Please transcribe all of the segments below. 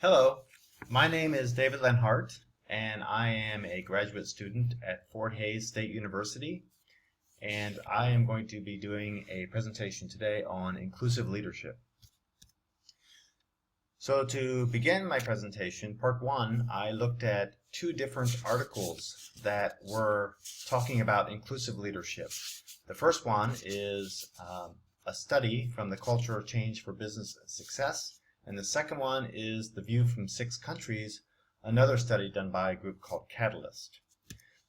Hello, my name is David Lenhart, and I am a graduate student at Fort Hays State University, and I am going to be doing a presentation today on inclusive leadership. So to begin my presentation, part one, I looked at two different articles that were talking about inclusive leadership. The first one is a study from the Culture of Change for Business Success. And the second one is The View from 6 Countries, another study done by a group called Catalyst.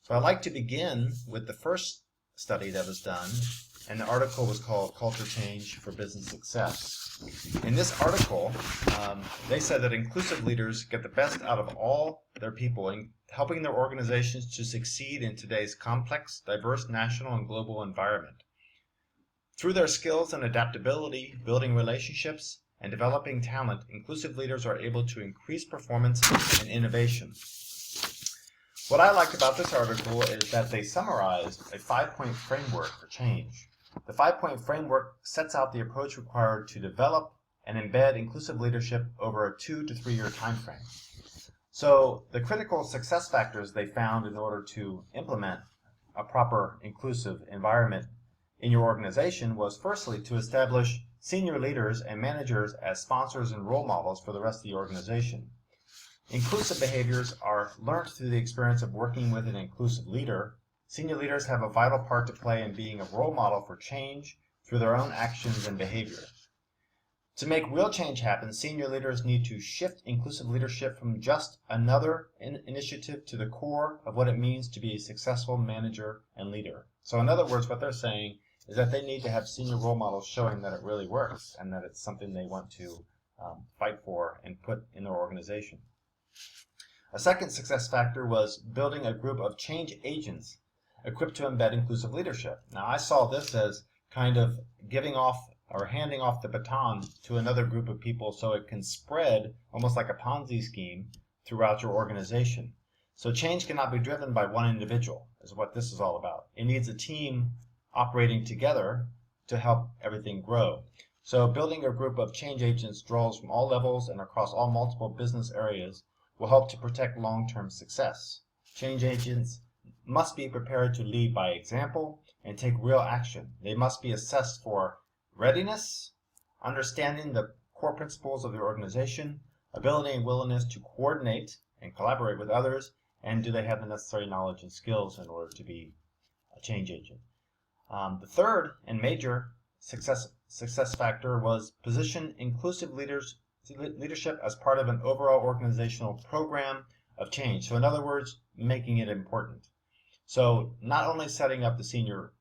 So I'd like to begin with the first study that was done, and the article was called Culture Change for Business Success. In this article, they said that inclusive leaders get the best out of all their people in helping their organizations to succeed in today's complex, diverse national and global environment. Through their skills and adaptability, building relationships, and developing talent, inclusive leaders are able to increase performance and innovation. What I liked about this article is that they summarized a 5-point framework for change. The 5-point framework sets out the approach required to develop and embed inclusive leadership over a 2 to 3 year time frame. So the critical success factors they found in order to implement a proper inclusive environment in your organization was firstly to establish senior leaders and managers as sponsors and role models for the rest of the organization. Inclusive behaviors are learned through the experience of working with an inclusive leader. Senior leaders have a vital part to play in being a role model for change through their own actions and behavior. To make real change happen, senior leaders need to shift inclusive leadership from just another initiative to the core of what it means to be a successful manager and leader. So in other words, what they're saying is that they need to have senior role models showing that it really works and that it's something they want to fight for and put in their organization. A second success factor was building a group of change agents equipped to embed inclusive leadership. Now, I saw this as kind of giving off or handing off the baton to another group of people so it can spread almost like a Ponzi scheme throughout your organization. So change cannot be driven by one individual, is what this is all about. It needs a team operating together to help everything grow. So building a group of change agents draws from all levels and across all multiple business areas will help to protect long-term success. Change agents must be prepared to lead by example and take real action. They must be assessed for readiness, understanding the core principles of the organization, ability and willingness to coordinate and collaborate with others, and do they have the necessary knowledge and skills in order to be a change agent. The third and major success factor was position inclusive leadership as part of an overall organizational program of change. So in other words, making it important. So not only setting up the senior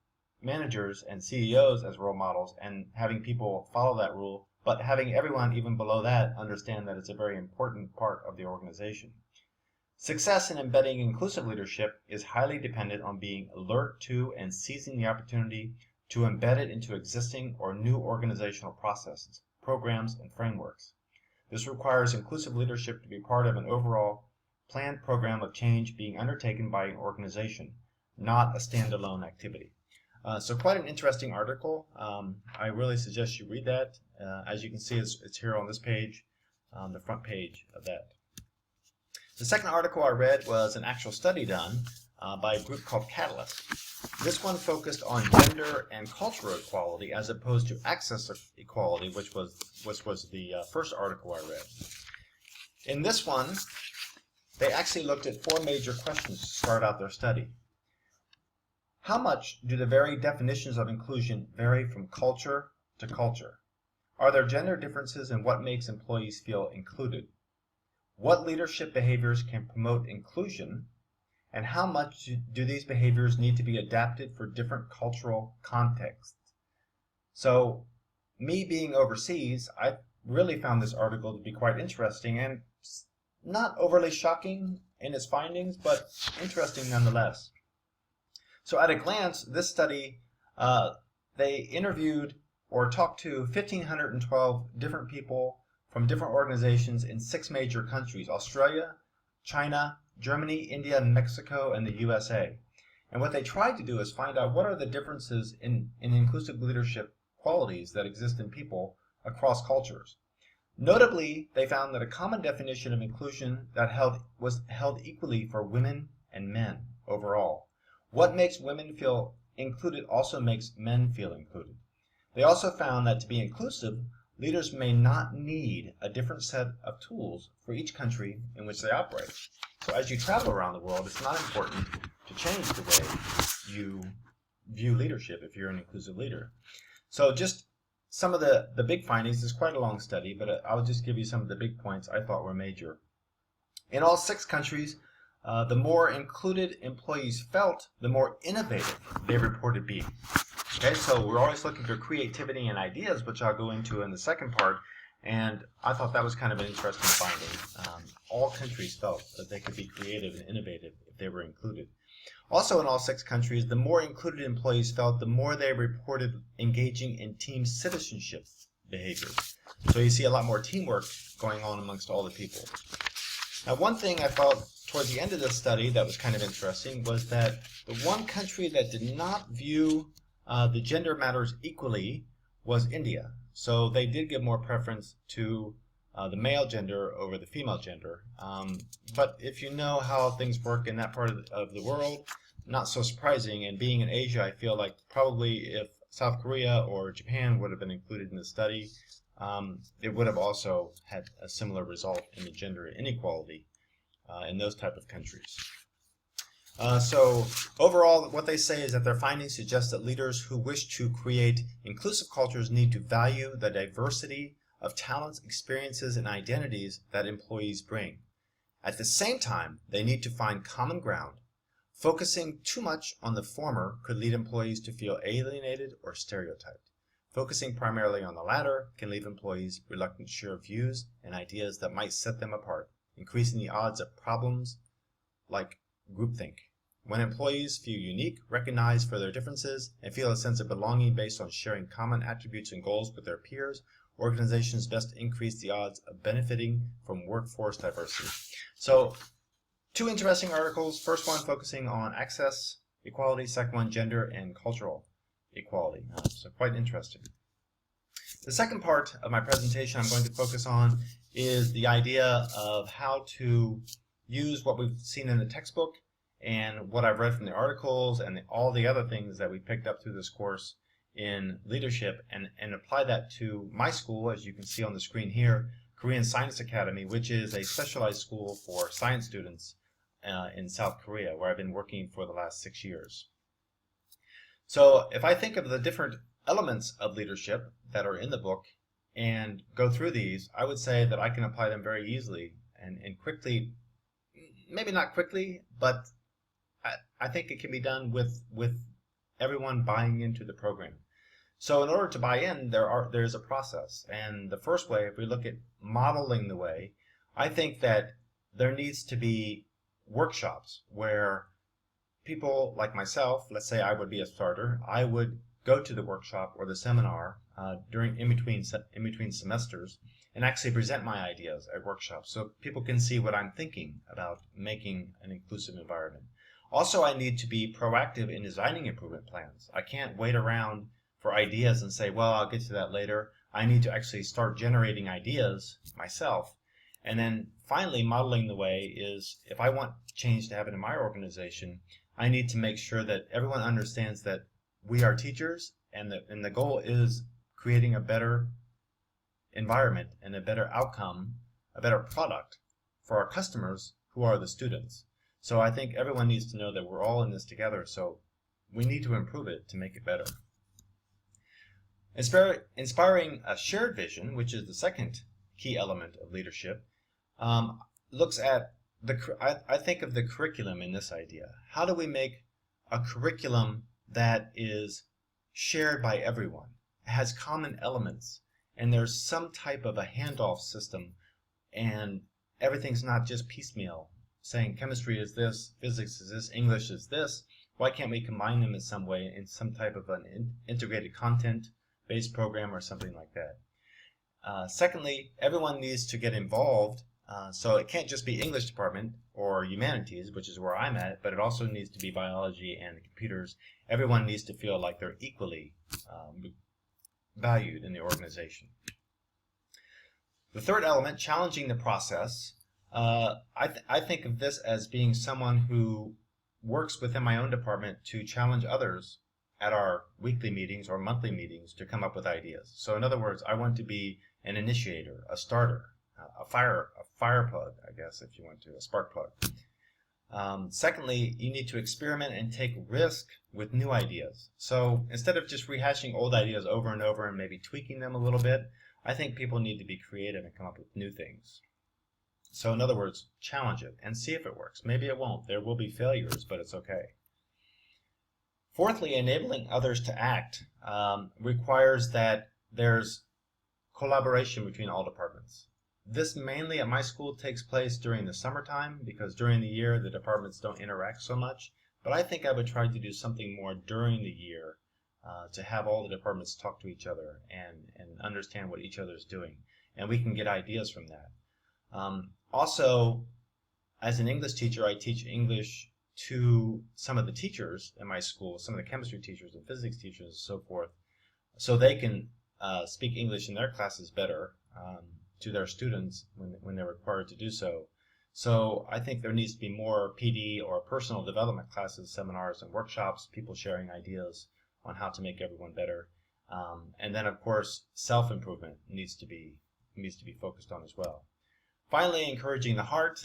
managers and CEOs as role models and having people follow that rule, but having everyone even below that understand that it's a very important part of the organization. Success in embedding inclusive leadership is highly dependent on being alert to and seizing the opportunity to embed it into existing or new organizational processes, programs, and frameworks. This requires inclusive leadership to be part of an overall planned program of change being undertaken by an organization, not a standalone activity. So quite an interesting article. I really suggest you read that. As you can see, it's here on this page, the front page of that. The second article I read was an actual study done by a group called Catalyst. This one focused on gender and cultural equality as opposed to access equality, which was the first article I read. In this one, they actually looked at 4 major questions to start out their study. How much do the very definitions of inclusion vary from culture to culture? Are there gender differences in what makes employees feel included? What leadership behaviors can promote inclusion, and how much do these behaviors need to be adapted for different cultural contexts? So, me being overseas, I really found this article to be quite interesting and not overly shocking in its findings, but interesting nonetheless. So at a glance, this study, they interviewed or talked to 1,512 different people from different organizations in 6 major countries: Australia, China, Germany, India, Mexico, and the USA. And what they tried to do is find out what are the differences in inclusive leadership qualities that exist in people across cultures. Notably, they found that a common definition of inclusion that was held equally for women and men overall. What makes women feel included also makes men feel included. They also found that to be inclusive, leaders may not need a different set of tools for each country in which they operate. So as you travel around the world, it's not important to change the way you view leadership if you're an inclusive leader. So just some of the big findings. Is quite a long study, but I'll just give you some of the big points I thought were major. In all 6 countries, the more included employees felt, the more innovative they reported being. Okay, so we're always looking for creativity and ideas, which I'll go into in the second part, and I thought that was kind of an interesting finding. All countries felt that they could be creative and innovative if they were included. Also in all 6 countries, the more included employees felt, the more they reported engaging in team citizenship behaviors. So you see a lot more teamwork going on amongst all the people. Now, one thing I felt towards the end of this study that was kind of interesting was that the one country that did not view the gender matters equally was India. So they did give more preference to the male gender over the female gender. But if you know how things work in that part of the world, not so surprising. And being in Asia, I feel like probably if South Korea or Japan would have been included in the study, it would have also had a similar result in the gender inequality in those type of countries. So overall, what they say is that their findings suggest that leaders who wish to create inclusive cultures need to value the diversity of talents, experiences, and identities that employees bring. At the same time, they need to find common ground. Focusing too much on the former could lead employees to feel alienated or stereotyped. Focusing primarily on the latter can leave employees reluctant to share views and ideas that might set them apart, increasing the odds of problems like groupthink. When employees feel unique, recognized for their differences, and feel a sense of belonging based on sharing common attributes and goals with their peers, organizations best increase the odds of benefiting from workforce diversity. So, 2 interesting articles. First one focusing on access equality, second one gender and cultural equality. So quite interesting. The second part of my presentation I'm going to focus on is the idea of how to use what we've seen in the textbook and what I've read from the articles and all the other things that we picked up through this course in leadership and apply that to my school, as you can see on the screen here, Korean Science Academy, which is a specialized school for science students in South Korea, where I've been working for the last 6 years. So if I think of the different elements of leadership that are in the book and go through these, I would say that I can apply them very easily and quickly, maybe not quickly, but I think it can be done with everyone buying into the program. So in order to buy in, there's a process. And the first way, if we look at modeling the way, I think that there needs to be workshops where people like myself, let's say I would be a starter, I would go to the workshop or the seminar in between semesters and actually present my ideas at workshops so people can see what I'm thinking about making an inclusive environment. Also, I need to be proactive in designing improvement plans. I can't wait around for ideas and say, well, I'll get to that later. I need to actually start generating ideas myself. And then finally, modeling the way is, if I want change to happen in my organization, I need to make sure that everyone understands that we are teachers and the goal is creating a better environment and a better outcome, a better product for our customers who are the students. So I think everyone needs to know that we're all in this together, so we need to improve it to make it better. Inspiring a shared vision, which is the second key element of leadership, looks at I think of the curriculum in this idea. How do we make a curriculum that is shared by everyone, has common elements, and there's some type of a handoff system, and everything's not just piecemeal, saying chemistry is this, physics is this, English is this. Why can't we combine them in some way in some type of an integrated content-based program or something like that? Secondly, everyone needs to get involved. So it can't just be English department or humanities, which is where I'm at, but it also needs to be biology and computers. Everyone needs to feel like they're equally valued in the organization. The third element, challenging the process. I think of this as being someone who works within my own department to challenge others at our weekly meetings or monthly meetings to come up with ideas. So in other words, I want to be an initiator, a starter, a fire plug, I guess, if you want to, a spark plug. Secondly, you need to experiment and take risk with new ideas. So instead of just rehashing old ideas over and over and maybe tweaking them a little bit, I think people need to be creative and come up with new things. So in other words, challenge it and see if it works. Maybe it won't. There will be failures, but it's okay. Fourthly, enabling others to act requires that there's collaboration between all departments. This mainly at my school takes place during the summertime because during the year the departments don't interact so much. But I think I would try to do something more during the year to have all the departments talk to each other and understand what each other is doing. And we can get ideas from that. Also, as an English teacher, I teach English to some of the teachers in my school, some of the chemistry teachers and physics teachers and so forth, so they can speak English in their classes better to their students when they're required to do so. So I think there needs to be more PD or personal development classes, seminars, and workshops, people sharing ideas on how to make everyone better. And then, of course, self-improvement needs to be focused on as well. Finally, encouraging the heart.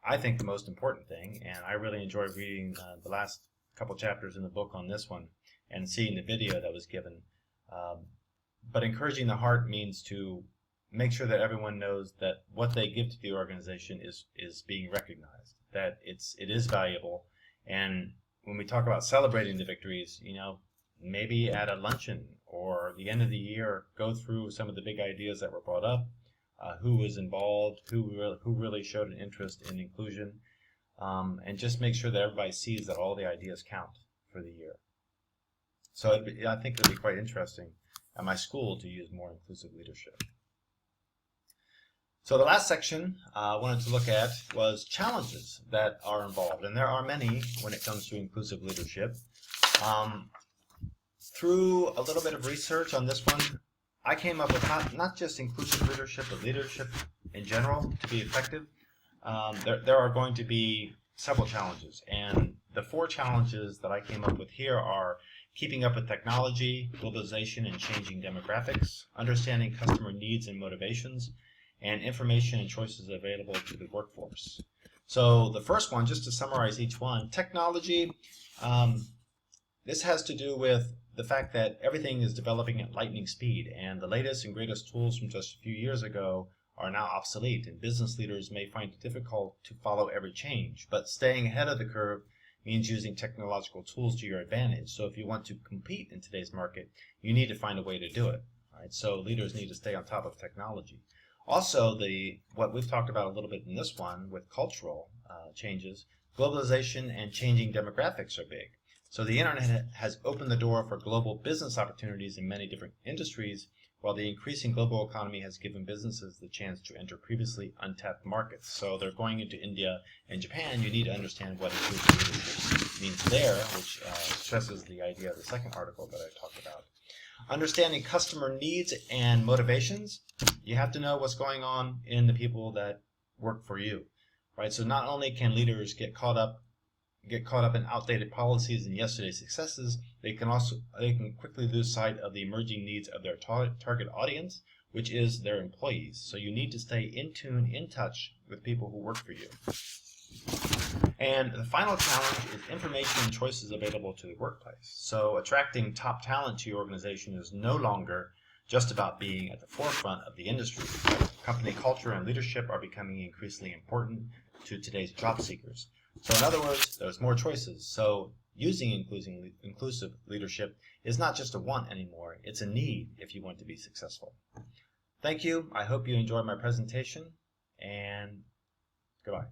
I think the most important thing, and I really enjoyed reading the last couple chapters in the book on this one and seeing the video that was given. But encouraging the heart means to make sure that everyone knows that what they give to the organization is being recognized, that it is valuable. And when we talk about celebrating the victories, maybe at a luncheon or the end of the year, go through some of the big ideas that were brought up, who was involved, who really showed an interest in inclusion, and just make sure that everybody sees that all the ideas count for the year. So I think it would be quite interesting at my school to use more inclusive leadership. So the last section I wanted to look at was challenges that are involved, and there are many when it comes to inclusive leadership. Through a little bit of research on this one, I came up with not just inclusive leadership, but leadership in general to be effective. There are going to be several challenges, and the 4 challenges that I came up with here are keeping up with technology, globalization and changing demographics, understanding customer needs and motivations, and information and choices available to the workforce. So the first one, just to summarize each one, technology, this has to do with the fact that everything is developing at lightning speed, and the latest and greatest tools from just a few years ago are now obsolete, and business leaders may find it difficult to follow every change. But staying ahead of the curve means using technological tools to your advantage. So if you want to compete in today's market, you need to find a way to do it. Right? So leaders need to stay on top of technology. Also, what we've talked about a little bit in this one with cultural changes, globalization and changing demographics are big. So the internet has opened the door for global business opportunities in many different industries, while the increasing global economy has given businesses the chance to enter previously untapped markets. So they're going into India and Japan. You need to understand what inclusive leadership means there, which stresses the idea of the second article that I talked about. Understanding customer needs and motivations. You have to know what's going on in the people that work for you, right? So not only can leaders get caught up in outdated policies and yesterday's successes, they can quickly lose sight of the emerging needs of their target audience, which is their employees. So you need to stay in tune, in touch with people who work for you. And the final challenge is information and choices available to the workplace. So attracting top talent to your organization is no longer just about being at the forefront of the industry. Company culture and leadership are becoming increasingly important to today's job seekers. So in other words, there's more choices. So using inclusive leadership is not just a want anymore, it's a need if you want to be successful. Thank you. I hope you enjoyed my presentation, and goodbye.